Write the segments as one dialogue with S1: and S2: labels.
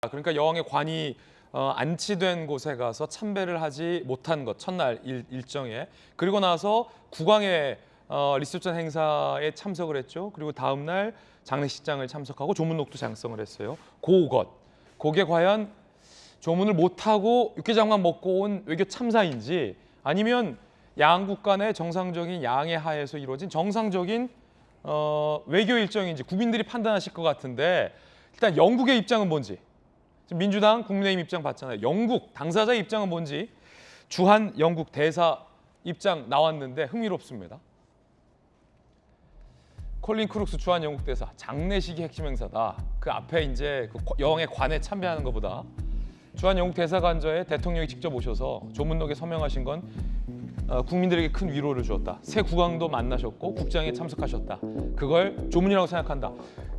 S1: 그러니까 여왕의 관이 안치된 곳에 가서 참배를 하지 못한 것, 첫날 일정에. 그리고 나서 국왕의 리셉션 행사에 참석을 했죠. 그리고 다음 날 장례식장을 참석하고 조문록도 작성을 했어요. 그게 과연 조문을 못하고 육개장만 먹고 온 외교 참사인지, 아니면 양국 간의 정상적인 양해 하에서 이루어진 정상적인 외교 일정인지 국민들이 판단하실 것 같은데, 일단 영국의 입장은 뭔지, 지금 민주당, 국민의힘 입장 봤잖아요. 영국 당사자의 입장은 뭔지, 주한 영국 대사 입장 나왔는데 흥미롭습니다. 콜린 크룩스 주한 영국 대사, 장례식이 핵심 행사다. 그 앞에 이제 그 여왕의 관에 참배하는 것보다 주한 영국 대사관저에 대통령이 직접 오셔서 조문록에 서명하신 건 국민들에게 큰 위로를 주었다. 새 국왕도 만나셨고 국장에 참석하셨다. 그걸 조문이라고 생각한다.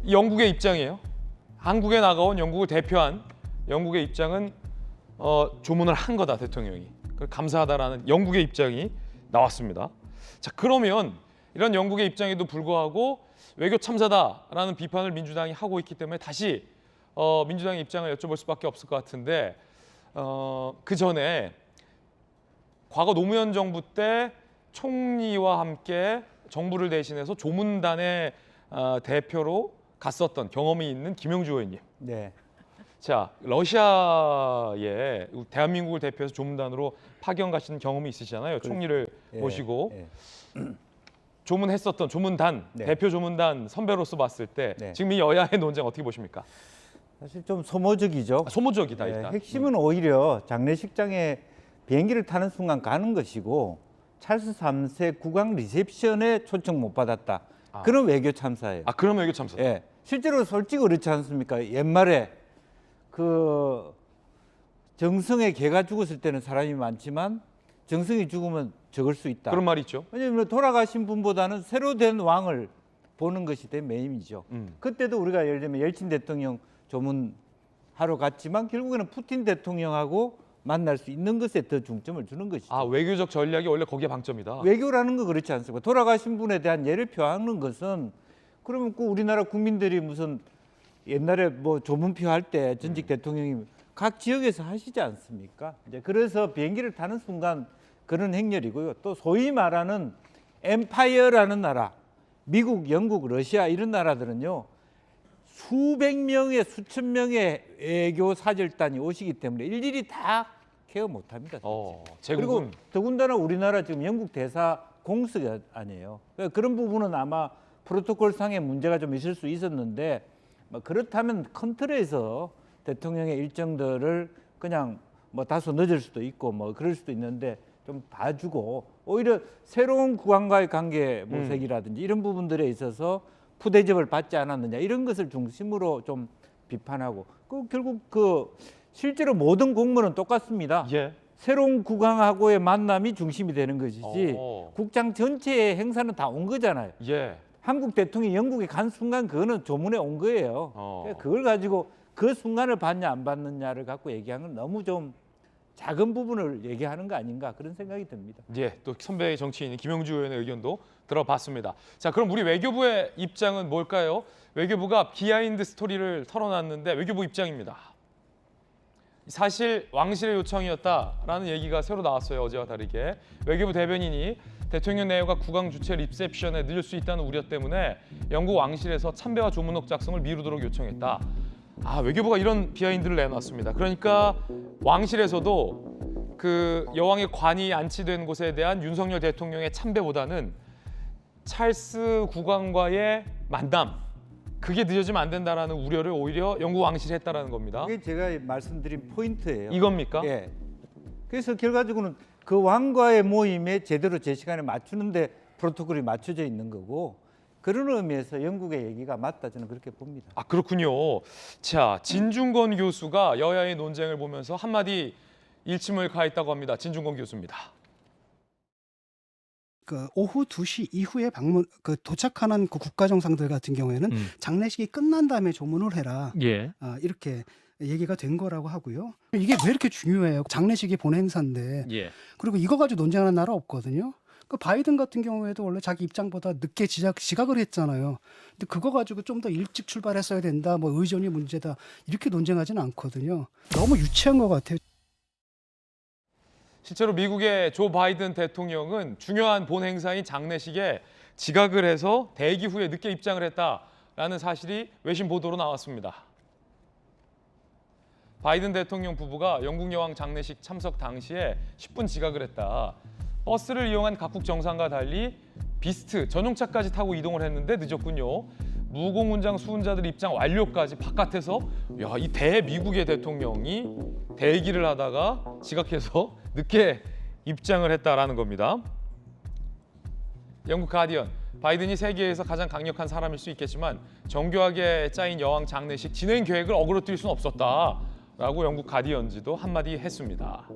S1: 이 영국의 입장이에요. 한국에 나가온 영국을 대표한 영국의 입장은 조문을 한 거다, 대통령이. 감사하다라는 영국의 입장이 나왔습니다. 자, 그러면 이런 영국의 입장에도 불구하고 외교 참사다라는 비판을 민주당이 하고 있기 때문에 다시 민주당의 입장을 여쭤볼 수밖에 없을 것 같은데, 그 전에 과거 노무현 정부 때 총리와 함께 정부를 대신해서 조문단의 대표로 갔었던 경험이 있는 김영주 의원님.
S2: 네.
S1: 자, 러시아에 대한민국을 대표해서 조문단으로 파견 가신 경험이 있으시잖아요. 총리를 모시고. 조문했었던 조문단, 대표 조문단 선배로서 봤을 때 지금 이 여야의 논쟁 어떻게 보십니까?
S2: 사실 좀 소모적이죠.
S1: 소모적이다, 일단.
S2: 핵심은 오히려 장례식장에 비행기를 타는 순간 가는 것이고, 찰스 3세 국왕 리셉션에 초청 못 받았다. 그런 외교 참사예요.
S1: 그럼 외교 참사다.
S2: 예. 실제로 솔직히 그렇지 않습니까? 옛말에 그 정성의 개가 죽었을 때는 사람이 많지만 정성이 죽으면 적을 수 있다.
S1: 그런 말이 있죠.
S2: 왜냐하면 돌아가신 분보다는 새로 된 왕을 보는 것이 대 메인이죠. 그때도 우리가 예를 들면 엘친 대통령 조문하러 갔지만 결국에는 푸틴 대통령하고 만날 수 있는 것에 더 중점을 주는 것이죠.
S1: 외교적 전략이 원래 거기에 방점이다.
S2: 외교라는 거 그렇지 않습니까? 돌아가신 분에 대한 예를 표하는 것은, 그러면 그 우리나라 국민들이 무슨 옛날에 뭐 조문표 할 때 전직 대통령이 각 지역에서 하시지 않습니까? 이제 그래서 비행기를 타는 순간 그런 행렬이고요. 또 소위 말하는 엠파이어라는 나라, 미국, 영국, 러시아 이런 나라들은요, 수백 명의 수천 명의 외교 사절단이 오시기 때문에 일일이 다 케어 못합니다. 그리고 더군다나 우리나라 지금 영국 대사 공석이 아니에요. 그러니까 그런 부분은 아마 프로토콜 상의 문제가 좀 있을 수 있었는데, 그렇다면 큰 틀에서 대통령의 일정들을 그냥 뭐 다소 늦을 수도 있고 뭐 그럴 수도 있는데 좀 봐주고, 오히려 새로운 국왕과의 관계 모색이라든지 이런 부분들에 있어서 푸대접을 받지 않았느냐, 이런 것을 중심으로 좀 비판하고, 결국 실제로 모든 공무원은 똑같습니다. 새로운 국왕하고의 만남이 중심이 되는 것이지 국장 전체의 행사는 다 온 거잖아요. 한국 대통령이 영국에 간 순간 그거는 조문에 온 거예요. 그걸 가지고 그 순간을 받냐 안 받느냐를 갖고 얘기하는 건 너무 좀 작은 부분을 얘기하는 거 아닌가, 그런 생각이 듭니다.
S1: 또 선배의 정치인인 김영주 의원의 의견도 들어봤습니다. 자, 그럼 우리 외교부의 입장은 뭘까요? 외교부가 비하인드 스토리를 털어놨는데 외교부 입장입니다. 사실 왕실의 요청이었다라는 얘기가 새로 나왔어요. 어제와 다르게. 외교부 대변인이 대통령 내외가 국왕 주최 리셉션에 늦을 수 있다는 우려 때문에 영국 왕실에서 참배와 조문록 작성을 미루도록 요청했다. 외교부가 이런 비하인드를 내놨습니다. 그러니까 왕실에서도 그 여왕의 관이 안치된 곳에 대한 윤석열 대통령의 참배보다는 찰스 국왕과의 만남, 그게 늦어지면 안 된다라는 우려를 오히려 영국 왕실이 했다라는 겁니다.
S2: 그게 제가 말씀드린 포인트예요.
S1: 이겁니까?
S2: 그래서 결과적으로는 그 왕과의 모임에 제대로 제 시간에 맞추는데 프로토콜이 맞춰져 있는 거고, 그런 의미에서 영국의 얘기가 맞다, 저는 그렇게 봅니다.
S1: 그렇군요. 자, 진중권 교수가 여야의 논쟁을 보면서 한마디 일침을 가했다고 합니다. 진중권 교수입니다.
S3: 오후 2시 이후에 도착하는 그 국가정상들 같은 경우에는 장례식이 끝난 다음에 조문을 해라. 이렇게 얘기가 된 거라고 하고요. 이게 왜 이렇게 중요해요? 장례식이 본 행사인데. 그리고 이거 가지고 논쟁하는 나라 없거든요. 그 바이든 같은 경우에도 원래 자기 입장보다 늦게 지각을 했잖아요. 근데 그거 가지고 좀 더 일찍 출발했어야 된다, 뭐 의전이 문제다 이렇게 논쟁하지는 않거든요. 너무 유치한 것 같아요.
S1: 실제로 미국의 조 바이든 대통령은 중요한 본 행사인 장례식에 지각을 해서 대기 후에 늦게 입장을 했다라는 사실이 외신 보도로 나왔습니다. 바이든 대통령 부부가 영국 여왕 장례식 참석 당시에 10분 지각을 했다. 버스를 이용한 각국 정상과 달리 비스트 전용차까지 타고 이동을 했는데 늦었군요. 무공훈장 수훈자들 입장 완료까지 바깥에서 이 대미국의 대통령이 대기를 하다가 지각해서 늦게 입장을 했다라는 겁니다. 영국 가디언, 바이든이 세계에서 가장 강력한 사람일 수 있겠지만 정교하게 짜인 여왕 장례식 진행 계획을 어그러뜨릴 수는 없었다라고 영국 가디언지도 한마디 했습니다.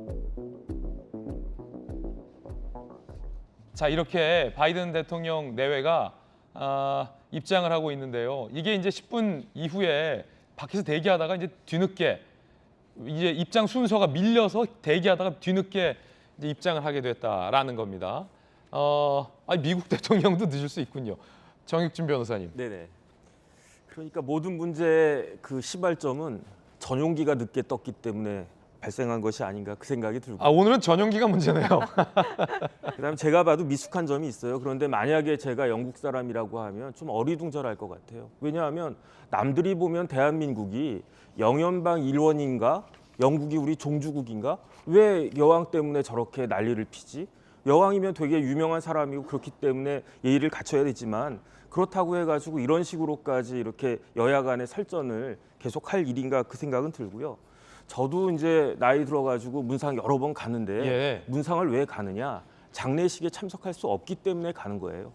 S1: 자, 이렇게 바이든 대통령 내외가 입장을 하고 있는데요. 이게 이제 10분 이후에 밖에서 대기하다가 이제 뒤늦게 이제 입장 순서가 밀려서 대기하다가 뒤늦게 이제 입장을 하게 됐다라는 겁니다. 미국 대통령도 늦을 수 있군요. 정익준 변호사님.
S4: 네네. 그러니까 모든 문제의 그 시발점은 전용기가 늦게 떴기 때문에 발생한 것이 아닌가 그 생각이 들고.
S1: 오늘은 전용기가 문제네요.
S4: 그다음에 제가 봐도 미숙한 점이 있어요. 그런데 만약에 제가 영국 사람이라고 하면 좀 어리둥절할 것 같아요. 왜냐하면 남들이 보면 대한민국이 영연방 일원인가? 영국이 우리 종주국인가? 왜 여왕 때문에 저렇게 난리를 피지? 여왕이면 되게 유명한 사람이고 그렇기 때문에 예의를 갖춰야 되지만 그렇다고 해가지고 이런 식으로까지 이렇게 여야 간의 설전을 계속할 일인가 그 생각은 들고요. 저도 이제 나이 들어가지고 문상 여러 번 갔는데 문상을 왜 가느냐? 장례식에 참석할 수 없기 때문에 가는 거예요.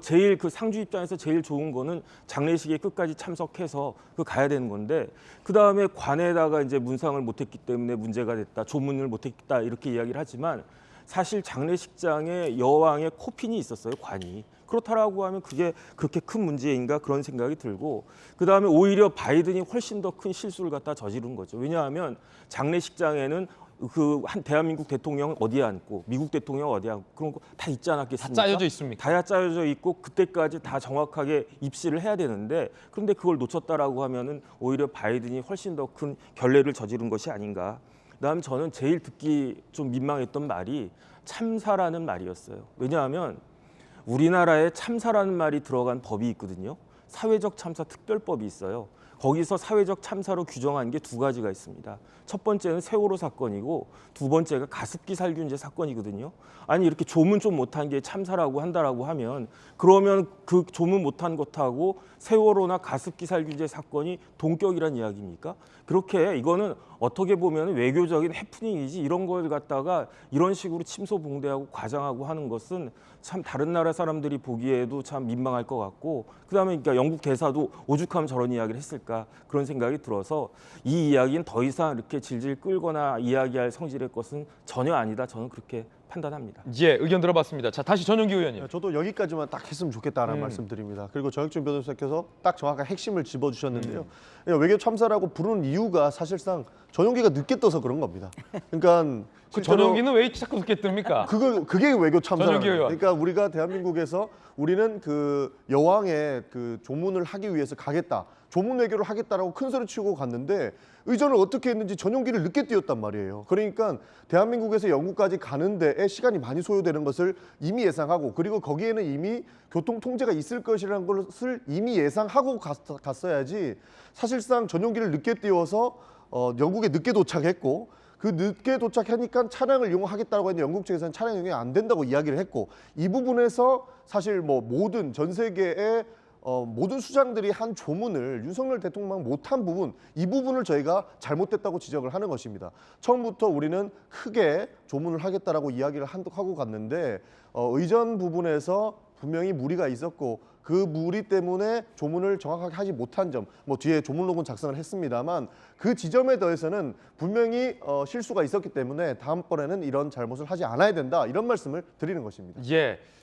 S4: 제일 그 상주 입장에서 제일 좋은 거는 장례식에 끝까지 참석해서 가야 되는 건데 그 다음에 관에다가 이제 문상을 못했기 때문에 문제가 됐다, 조문을 못했다 이렇게 이야기를 하지만 사실 장례식장에 여왕의 코핀이 있었어요, 관이. 그렇다라고 하면 그게 그렇게 큰 문제인가 그런 생각이 들고 그 다음에 오히려 바이든이 훨씬 더 큰 실수를 갖다 저지른 거죠. 왜냐하면 장례식장에는 그 한 대한민국 대통령 어디에 앉고 미국 대통령 어디에 앉고 그런 거 다 있지 않았겠습니까?
S1: 다 짜여져 있습니까?
S4: 다 짜여져 있고 그때까지 다 정확하게 입시를 해야 되는데 그런데 그걸 놓쳤다라고 하면은 오히려 바이든이 훨씬 더 큰 결례를 저지른 것이 아닌가. 그다음 저는 제일 듣기 좀 민망했던 말이 참사라는 말이었어요. 왜냐하면 우리나라에 참사라는 말이 들어간 법이 있거든요. 사회적 참사 특별법이 있어요. 거기서 사회적 참사로 규정한 게 두 가지가 있습니다. 첫 번째는 세월호 사건이고 두 번째가 가습기 살균제 사건이거든요. 아니 이렇게 조문 좀 못한 게 참사라고 한다라고 하면 그러면 그 조문 못한 것하고 세월호나 가습기 살균제 사건이 동격이란 이야기입니까? 그렇게 이거는 어떻게 보면 외교적인 해프닝이지 이런 걸 갖다가 이런 식으로 침소봉대하고 과장하고 하는 것은 참 다른 나라 사람들이 보기에도 참 민망할 것 같고 그다음에 그러니까 영국 대사도 오죽하면 저런 이야기를 했을까 그런 생각이 들어서 이 이야기는 더 이상 이렇게 질질 끌거나 이야기할 성질의 것은 전혀 아니다. 저는 그렇게 판단합니다.
S1: 의견 들어봤습니다. 자, 다시 전용기 의원님.
S5: 저도 여기까지만 딱 했으면 좋겠다는 말씀드립니다. 그리고 정익준 변호사께서 딱 정확한 핵심을 짚어주셨는데요. 외교 참사라고 부르는 이유가 사실상 전용기가 늦게 떠서 그런 겁니다. 그러니까
S1: 그 전용기는 왜 자꾸 늦게 뜹니까?
S5: 그게 외교 참사라는
S1: 전용기 의원.
S5: 그러니까 우리가 대한민국에서 우리는 그 여왕의 그 조문을 하기 위해서 가겠다. 조문 외교를 하겠다라고 큰 소리 치고 갔는데 의전을 어떻게 했는지 전용기를 늦게 띄웠단 말이에요. 그러니까 대한민국에서 영국까지 가는 데에 시간이 많이 소요되는 것을 이미 예상하고 그리고 거기에는 이미 교통 통제가 있을 것이라는 것을 이미 예상하고 갔어야지 사실상 전용기를 늦게 띄워서 영국에 늦게 도착했고 그 늦게 도착하니까 차량을 이용하겠다고 했는데 영국 측에서는 차량 이용이 안 된다고 이야기를 했고 이 부분에서 사실 뭐 모든 전 세계의 모든 수장들이 한 조문을 윤석열 대통령만 못한 부분 이 부분을 저희가 잘못됐다고 지적을 하는 것입니다. 처음부터 우리는 크게 조문을 하겠다라고 이야기를 하고 갔는데 의전 부분에서 분명히 무리가 있었고 그 무리 때문에 조문을 정확하게 하지 못한 점, 뭐 뒤에 조문록은 작성을 했습니다만 그 지점에 더해서는 분명히 실수가 있었기 때문에 다음번에는 이런 잘못을 하지 않아야 된다 이런 말씀을 드리는 것입니다.